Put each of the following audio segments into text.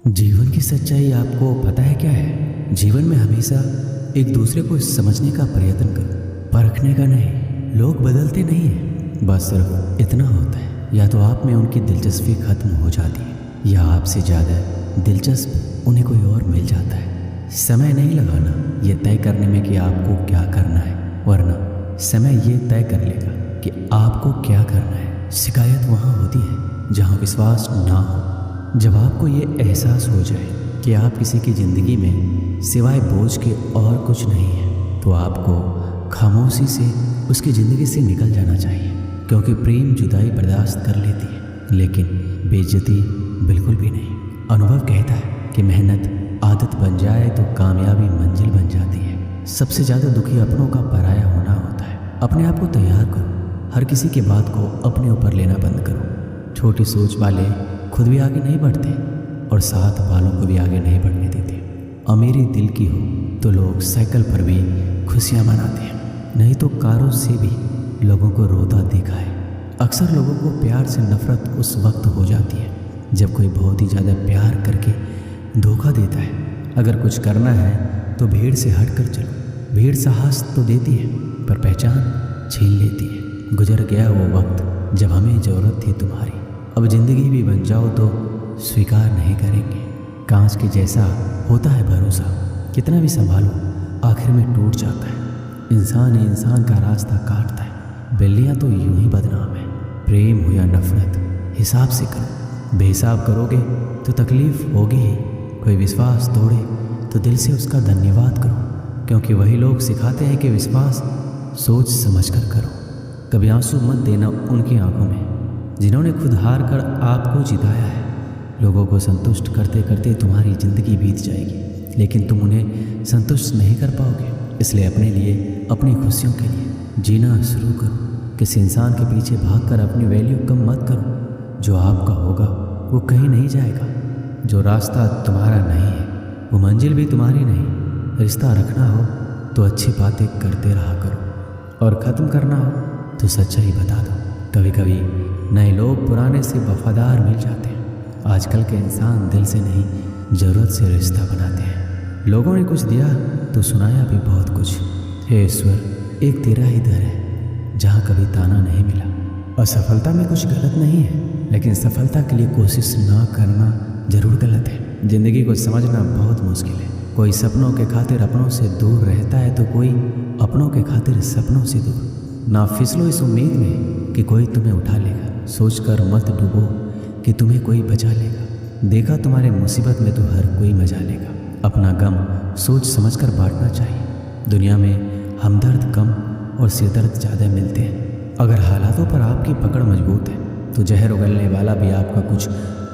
जीवन की सच्चाई आपको पता है क्या है? जीवन में हमेशा एक दूसरे को समझने का प्रयत्न करो, परखने का नहीं। लोग बदलते नहीं हैं, बस सिर्फ इतना होता है, या तो आप में उनकी दिलचस्पी खत्म हो जाती है या आपसे ज़्यादा दिलचस्प उन्हें कोई और मिल जाता है। समय नहीं लगाना ये तय करने में कि आपको क्या करना है, वरना समय ये तय कर लेगा कि आपको क्या करना है। शिकायत वहाँ होती है जहाँ विश्वास ना हो। जब आपको ये एहसास हो जाए कि आप किसी की ज़िंदगी में सिवाय बोझ के और कुछ नहीं है, तो आपको खामोशी से उसकी ज़िंदगी से निकल जाना चाहिए। क्योंकि प्रेम जुदाई बर्दाश्त कर लेती है, लेकिन बेइज्जती बिल्कुल भी नहीं। अनुभव कहता है कि मेहनत आदत बन जाए तो कामयाबी मंजिल बन जाती है। सबसे ज़्यादा दुखी अपनों का पराया होना होता है। अपने आप को तैयार करो, हर किसी की बात को अपने ऊपर लेना बंद करो। छोटी सोच वाले खुद भी आगे नहीं बढ़ते और साथ वालों को भी आगे नहीं बढ़ने देते। अमीरी दिल की हो तो लोग साइकिल पर भी खुशियाँ मनाते हैं, नहीं तो कारों से भी लोगों को रोता देखा है। अक्सर लोगों को प्यार से नफरत उस वक्त हो जाती है जब कोई बहुत ही ज़्यादा प्यार करके धोखा देता है। अगर कुछ करना है तो भीड़ से हट कर चलो। भीड़ साहस तो देती है पर पहचान छीन लेती है। गुजर गया वो वक्त जब हमें ज़रूरत थी तुम्हारी, अब ज़िंदगी भी बन जाओ तो स्वीकार नहीं करेंगे। कांच के जैसा होता है भरोसा, कितना भी संभालो आखिर में टूट जाता है। इंसान ही इंसान का रास्ता काटता है। बिल्लियाँ तो यूं ही बदनाम है। प्रेम हो या नफरत हिसाब से करो। बेहिसाब करोगे तो तकलीफ होगी ही। कोई विश्वास तोड़े तो दिल से उसका धन्यवाद करो, क्योंकि वही लोग सिखाते हैं कि विश्वास सोच समझ कर करो। कभी आंसू मत देना उनकी आंखों में जिन्होंने खुद हार कर आपको जिताया है। लोगों को संतुष्ट करते करते तुम्हारी ज़िंदगी बीत जाएगी, लेकिन तुम उन्हें संतुष्ट नहीं कर पाओगे। इसलिए अपने लिए, अपनी खुशियों के लिए जीना शुरू करो। किसी इंसान के पीछे भागकर अपनी वैल्यू कम मत करो। जो आपका होगा वो कहीं नहीं जाएगा। जो रास्ता तुम्हारा नहीं है वो मंजिल भी तुम्हारी नहीं। रिश्ता रखना हो तो अच्छी बातें करते रहा करो, और ख़त्म करना हो तो सच्चाई बता दो। कभी कभी नए लोग पुराने से वफादार मिल जाते हैं। आजकल के इंसान दिल से नहीं, ज़रूरत से रिश्ता बनाते हैं। लोगों ने कुछ दिया तो सुनाया भी बहुत कुछ। हे ईश्वर, एक तेरा ही दर है जहाँ कभी ताना नहीं मिला। असफलता में कुछ गलत नहीं है, लेकिन सफलता के लिए कोशिश ना करना ज़रूर गलत है। ज़िंदगी को समझना बहुत मुश्किल है। कोई सपनों के खातिर अपनों से दूर रहता है तो कोई अपनों के खातिर सपनों से दूर। ना फिसलो इस उम्मीद में कि कोई तुम्हें उठा लेगा। सोचकर मत डूबो कि तुम्हें कोई बचा लेगा। देखा तुम्हारे मुसीबत में तो हर कोई मजा लेगा। अपना गम सोच समझकर बांटना चाहिए। दुनिया में हमदर्द कम और सिरदर्द ज़्यादा मिलते हैं। अगर हालातों पर आपकी पकड़ मजबूत है तो जहर उगलने वाला भी आपका कुछ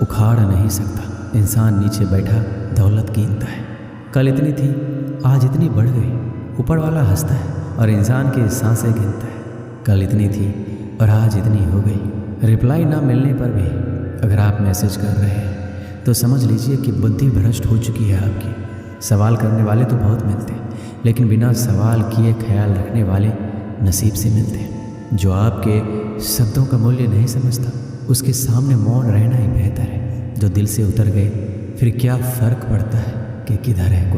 उखाड़ नहीं सकता। इंसान नीचे बैठा दौलत गिनता है। कल इतनी थी, आज इतनी बढ़ गई। ऊपर वाला हंसता है और इंसान की सांसें गिनता है। कल इतनी थी और आज इतनी हो गई। रिप्लाई ना मिलने पर भी अगर आप मैसेज कर रहे हैं तो समझ लीजिए कि बुद्धि भ्रष्ट हो चुकी है आपकी। सवाल करने वाले तो बहुत मिलते हैं, लेकिन बिना सवाल किए ख्याल रखने वाले नसीब से मिलते हैं। जो आपके शब्दों का मूल्य नहीं समझता उसके सामने मौन रहना ही बेहतर है। जो दिल से उतर गए फिर क्या फ़र्क पड़ता है कि किधर है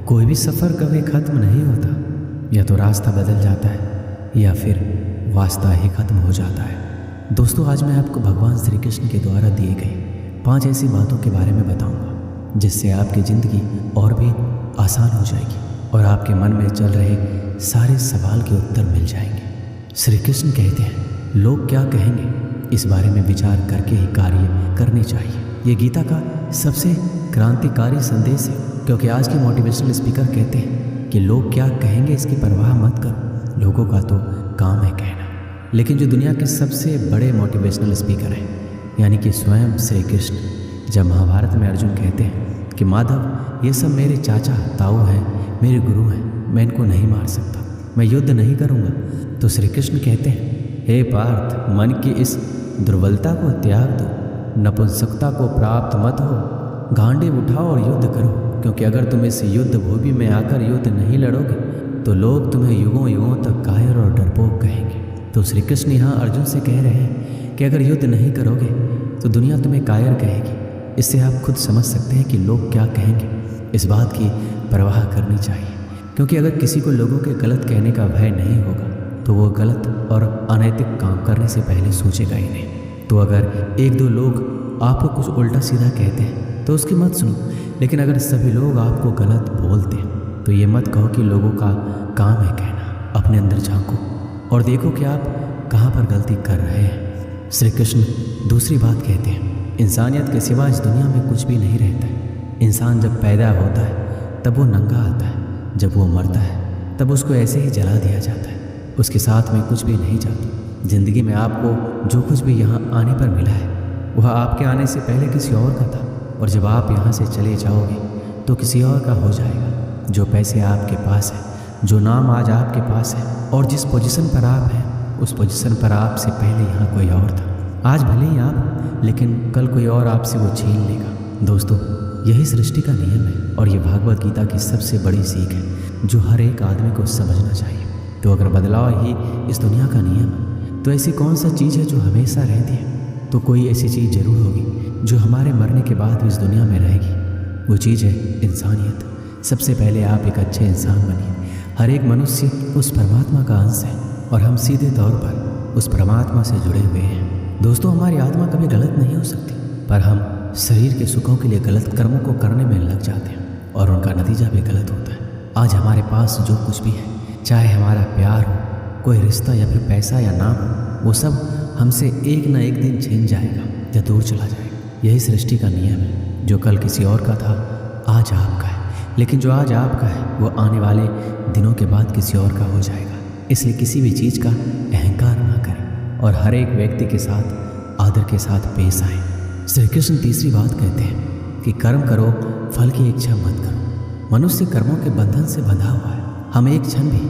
कोई भी सफ़र कभी ख़त्म नहीं होता। या तो रास्ता बदल जाता है या फिर वास्ता ही ख़त्म हो जाता है। दोस्तों, आज मैं आपको भगवान श्री कृष्ण के द्वारा दिए गए 5 ऐसी बातों के बारे में बताऊंगा जिससे आपकी ज़िंदगी और भी आसान हो जाएगी और आपके मन में चल रहे सारे सवाल के उत्तर मिल जाएंगे। श्री कृष्ण कहते हैं, लोग क्या कहेंगे इस बारे में विचार करके ही कार्य करने चाहिए। ये गीता का सबसे क्रांतिकारी संदेश है, क्योंकि आज के मोटिवेशनल स्पीकर कहते हैं कि लोग क्या कहेंगे इसकी परवाह मत करो। लोगों का तो काम है कहना। लेकिन जो दुनिया के सबसे बड़े मोटिवेशनल स्पीकर हैं, यानी कि स्वयं श्री कृष्ण, जब महाभारत में अर्जुन कहते हैं कि माधव ये सब मेरे चाचा ताऊ हैं, मेरे गुरु हैं, मैं इनको नहीं मार सकता, मैं युद्ध नहीं करूँगा, तो श्री कृष्ण कहते हैं, हे पार्थ, मन की इस दुर्बलता को त्याग दो, नपुंसकता को प्राप्त मत हो, गांडीव उठाओ और युद्ध करो। क्योंकि अगर तुम इस युद्ध भूमि में आकर युद्ध नहीं लड़ोगे तो लोग तुम्हें युगों युगों तक कायर और डरपोक कहेंगे। तो श्री कृष्ण यहाँ अर्जुन से कह रहे हैं कि अगर युद्ध नहीं करोगे तो दुनिया तुम्हें कायर कहेगी, इससे आप खुद समझ सकते हैं कि लोग क्या कहेंगे। इस बात की परवाह करनी चाहिए, क्योंकि अगर किसी को लोगों के गलत कहने का भय नहीं होगा तो वो गलत और अनैतिक काम करने से पहले सोचेगा ही नहीं। तो अगर एक दो लोग आपको कुछ उल्टा सीधा कहते हैं तो उसकी मत सुनो, लेकिन अगर सभी लोग आपको गलत बोलते हैं तो ये मत कहो कि लोगों का काम है कहना। अपने अंदर झांको और देखो कि आप कहाँ पर गलती कर रहे हैं। श्री कृष्ण दूसरी बात कहते हैं, इंसानियत के सिवा इस दुनिया में कुछ भी नहीं रहता है। इंसान जब पैदा होता है तब वो नंगा आता है, जब वो मरता है तब उसको ऐसे ही जला दिया जाता है, उसके साथ में कुछ भी नहीं जाता। ज़िंदगी में आपको जो कुछ भी यहाँ आने पर मिला है वह आपके आने से पहले किसी और का था, और जब आप यहाँ से चले जाओगे तो किसी और का हो जाएगा। जो पैसे आपके पास है, जो नाम आज आपके पास है और जिस पोजीशन पर आप हैं उस पोजीशन पर आपसे पहले यहाँ कोई और था। आज भले ही आप, लेकिन कल कोई और आपसे वो छीन लेगा। दोस्तों, यही सृष्टि का नियम है और ये भागवत गीता की सबसे बड़ी सीख है जो हर एक आदमी को समझना चाहिए। तो अगर बदलाव ही इस दुनिया का नियम है तो ऐसी कौन सा चीज़ है जो हमेशा रहती है? तो कोई ऐसी चीज़ जरूर होगी जो हमारे मरने के बाद भी इस दुनिया में रहेगी। वो चीज़ है इंसानियत। सबसे पहले आप एक अच्छे इंसान बनिए। हर एक मनुष्य उस परमात्मा का अंश है और हम सीधे तौर पर उस परमात्मा से जुड़े हुए हैं। दोस्तों, हमारी आत्मा कभी गलत नहीं हो सकती, पर हम शरीर के सुखों के लिए गलत कर्मों को करने में लग जाते हैं और उनका नतीजा भी गलत होता है। आज हमारे पास जो कुछ भी है, चाहे हमारा प्यार हो, कोई रिश्ता या फिर पैसा या नाम, वो सब हमसे एक न एक दिन छिन जाएगा या दूर चला जाएगा। यही सृष्टि का नियम है। जो कल किसी और का था आज आपका है, लेकिन जो आज आपका है वो आने वाले दिनों के बाद किसी और का हो जाएगा। इसलिए किसी भी चीज़ का अहंकार ना करें और हर एक व्यक्ति के साथ आदर के साथ पेश आए। श्री कृष्ण तीसरी बात कहते हैं कि कर्म करो, फल की इच्छा मत करो। मनुष्य कर्मों के बंधन से बंधा हुआ है। हम एक क्षण भी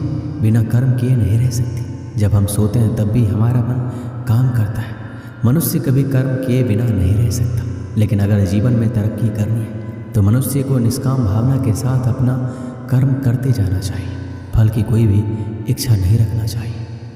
बिना कर्म किए नहीं रह सकते। जब हम सोते हैं तब भी हमारा मन काम करता है। मनुष्य कभी कर्म किए बिना नहीं रह सकता, लेकिन अगर जीवन में तरक्की करनी है तो मनुष्य को निष्काम भावना के साथ अपना कर्म करते जाना चाहिए। फल की कोई भी इच्छा नहीं रखना चाहिए।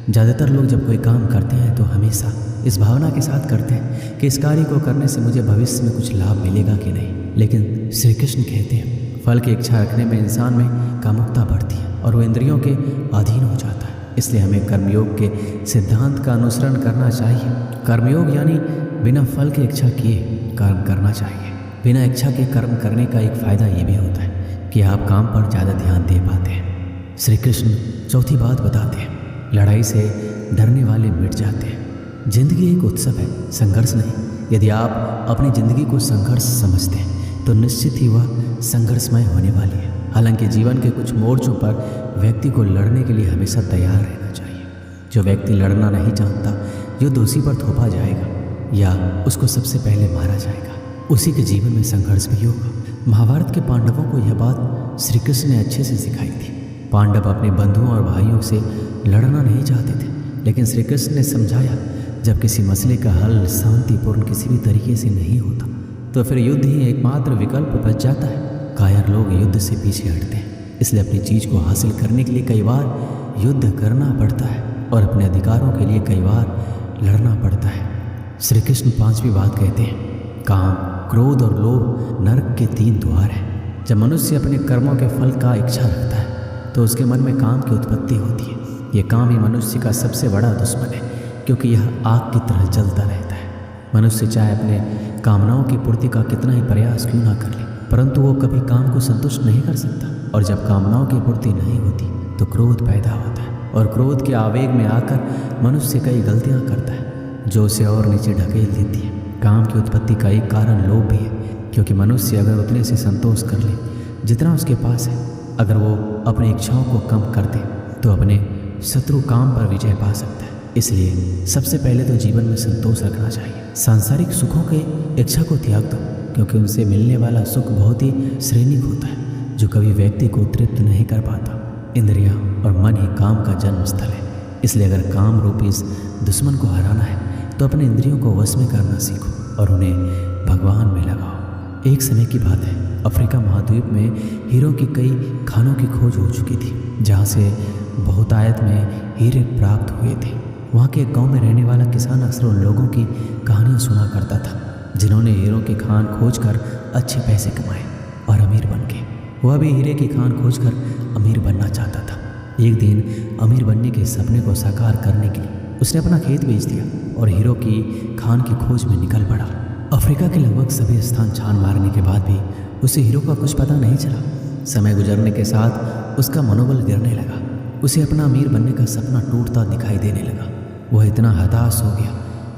ज़्यादातर लोग जब कोई काम करते हैं तो हमेशा इस भावना के साथ करते हैं कि इस कार्य को करने से मुझे भविष्य में कुछ लाभ मिलेगा कि नहीं। लेकिन श्री कृष्ण कहते हैं फल की इच्छा रखने में इंसान में कामुकता बढ़ती है और वो इंद्रियों के अधीन हो जाता है। इसलिए हमें कर्मयोग के सिद्धांत का अनुसरण करना चाहिए। कर्मयोग यानी बिना फल की इच्छा किए कर्म करना चाहिए। बिना इच्छा के कर्म करने का एक फ़ायदा ये भी होता है कि आप काम पर ज़्यादा ध्यान दे पाते हैं। श्री कृष्ण चौथी बात बताते हैं, लड़ाई से डरने वाले मिट जाते हैं। जिंदगी एक उत्सव है, संघर्ष नहीं। यदि आप अपनी ज़िंदगी को संघर्ष समझते हैं तो निश्चित ही वह संघर्षमय होने वाली है। हालांकि जीवन के कुछ मोर्चों पर व्यक्ति को लड़ने के लिए हमेशा तैयार रहना चाहिए। जो व्यक्ति लड़ना नहीं जानता, युद्ध उसी पर थोपा जाएगा या उसको सबसे पहले मारा जाएगा। उसी के जीवन में संघर्ष भी होगा। महाभारत के पांडवों को यह बात श्री कृष्ण ने अच्छे से सिखाई थी। पांडव अपने बंधुओं और भाइयों से लड़ना नहीं चाहते थे, लेकिन श्री कृष्ण ने समझाया जब किसी मसले का हल शांतिपूर्ण किसी भी तरीके से नहीं होता तो फिर युद्ध ही एकमात्र विकल्प बच जाता है। कायर लोग युद्ध से पीछे हटते हैं, इसलिए अपनी चीज़ को हासिल करने के लिए कई बार युद्ध करना पड़ता है और अपने अधिकारों के लिए कई बार लड़ना पड़ता है। श्री कृष्ण पांचवी बात कहते हैं, काम, क्रोध और लोभ नरक के 3 द्वार हैं। जब मनुष्य अपने कर्मों के फल का इच्छा रखता है तो उसके मन में काम की उत्पत्ति होती है। ये काम ही मनुष्य का सबसे बड़ा दुश्मन है, क्योंकि यह आग की तरह जलता रहता है। मनुष्य चाहे अपने कामनाओं की पूर्ति का कितना ही प्रयास क्यों ना कर ले, परंतु वो कभी काम को संतुष्ट नहीं कर सकता। और जब कामनाओं की पूर्ति नहीं होती तो क्रोध पैदा होता है और क्रोध के आवेग में आकर मनुष्य कई गलतियाँ करता है जो उसे और नीचे ढकेल देती है। काम की उत्पत्ति का एक कारण लोभ भी है, क्योंकि मनुष्य अगर उतने से संतोष कर ले जितना उसके पास है, अगर वो अपनी इच्छाओं को कम कर दे तो अपने शत्रु काम पर विजय पा सकता है। इसलिए सबसे पहले तो जीवन में संतोष रखना चाहिए। सांसारिक सुखों के इच्छा को त्याग दो, क्योंकि उनसे मिलने वाला सुख बहुत ही श्रेणिक होता है जो कभी व्यक्ति को तृप्त नहीं कर पाता। इंद्रियां और मन ही काम का जन्म स्थल है। इसलिए अगर काम रूपी इस दुश्मन को हराना है तो अपने इंद्रियों को वश में करना सीखो और उन्हें भगवान में लगाओ। एक समय की बात है, अफ्रीका महाद्वीप में हीरों की कई खानों की खोज हो चुकी थी, जहाँ से बहुतायत में हीरे प्राप्त हुए थे। वहाँ के एक गांव में रहने वाला किसान अक्सर उन लोगों की कहानियाँ सुना करता था जिन्होंने हीरों की खान खोजकर अच्छे पैसे कमाए और अमीर बन गए। वह भी हीरे की खान खोजकर अमीर बनना चाहता था। एक दिन अमीर बनने के सपने को साकार करने के लिए उसने अपना खेत बेच दिया और हीरो की खान की खोज में निकल पड़ा। अफ्रीका के लगभग सभी स्थान छान मारने के बाद भी उसे हीरो का कुछ पता नहीं चला। समय गुजरने के साथ उसका मनोबल गिरने लगा। उसे अपना अमीर बनने का सपना टूटता दिखाई देने लगा। वह इतना हताश हो गया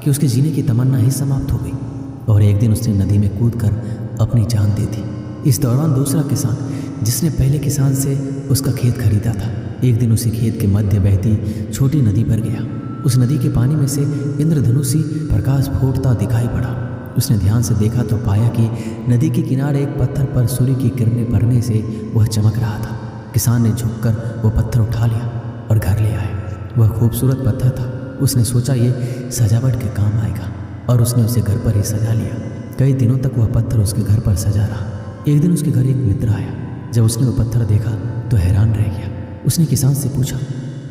कि उसके जीने की तमन्ना ही समाप्त हो गई और एक दिन उसने नदी में कूदकर अपनी जान दे दी। इस दौरान दूसरा किसान, जिसने पहले किसान से उसका खेत खरीदा था, एक दिन उसी खेत के मध्य बहती छोटी नदी पर गया। उस नदी के पानी में से इंद्रधनुषी प्रकाश फूटता दिखाई पड़ा। उसने ध्यान से देखा तो पाया कि नदी के किनारे एक पत्थर पर सूर्य की किरणें पड़ने से वह चमक रहा था। किसान ने झुककर वो पत्थर उठा लिया और घर ले आया। वह खूबसूरत पत्थर था। उसने सोचा ये सजावट के काम आएगा और उसने उसे घर पर ही सजा लिया। कई दिनों तक वह पत्थर उसके घर पर सजा रहा। एक दिन उसके घर एक मित्र आया। जब उसने वो पत्थर देखा तो हैरान रह गया। उसने किसान से पूछा,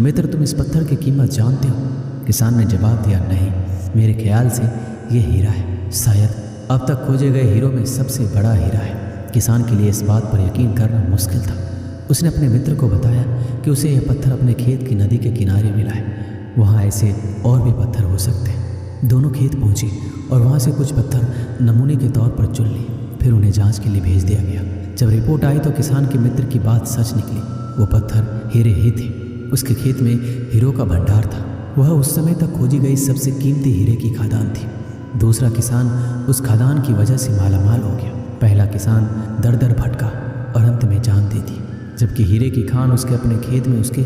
मित्र, तुम इस पत्थर की कीमत जानते हो? किसान ने जवाब दिया, नहीं, मेरे ख्याल से ये हीरा है, शायद अब तक खोजे गए हीरों में सबसे बड़ा हीरा है। किसान के लिए इस बात पर यकीन करना मुश्किल था। उसने अपने मित्र को बताया कि उसे यह पत्थर अपने खेत की नदी के किनारे मिला है। वहाँ ऐसे और भी पत्थर हो सकते हैं। दोनों खेत पहुँचे और वहाँ से कुछ पत्थर नमूने के तौर पर चुन लिए। फिर उन्हें जांच के लिए भेज दिया गया। जब रिपोर्ट आई तो किसान के मित्र की बात सच निकली। वो पत्थर हीरे ही थे। उसके खेत में हीरो का भंडार था। वह उस समय तक खोजी गई सबसे कीमती हीरे की खदान थी। दूसरा किसान उस खदान की वजह से मालामाल हो गया। पहला किसान दर दर भटका और अंत में जान दे दी, जबकि हीरे की खान उसके अपने खेत में उसके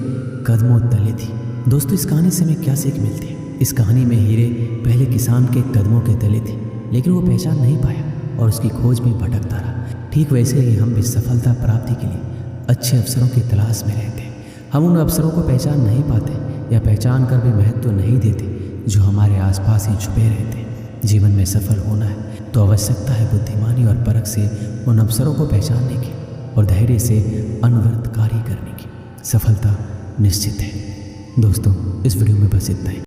कदमों तले थी। दोस्तों, इस कहानी से हमें क्या सीख मिलती है? इस कहानी में हीरे पहले किसान के कदमों के तले थे, लेकिन वो पहचान नहीं पाया और उसकी खोज में भटकता रहा। ठीक वैसे ही हम भी सफलता प्राप्ति के लिए अच्छे अवसरों की तलाश में रहते हैं। हम उन अवसरों को पहचान नहीं पाते या पहचान कर भी महत्व नहीं देते जो हमारे आसपास ही छुपे रहते हैं। जीवन में सफल होना है तो आवश्यकता है बुद्धिमानी और परख से उन अवसरों को पहचानने की और धैर्य से अनवरत कार्य करने की। सफलता निश्चित है। दोस्तों, इस वीडियो में बस इतना ही।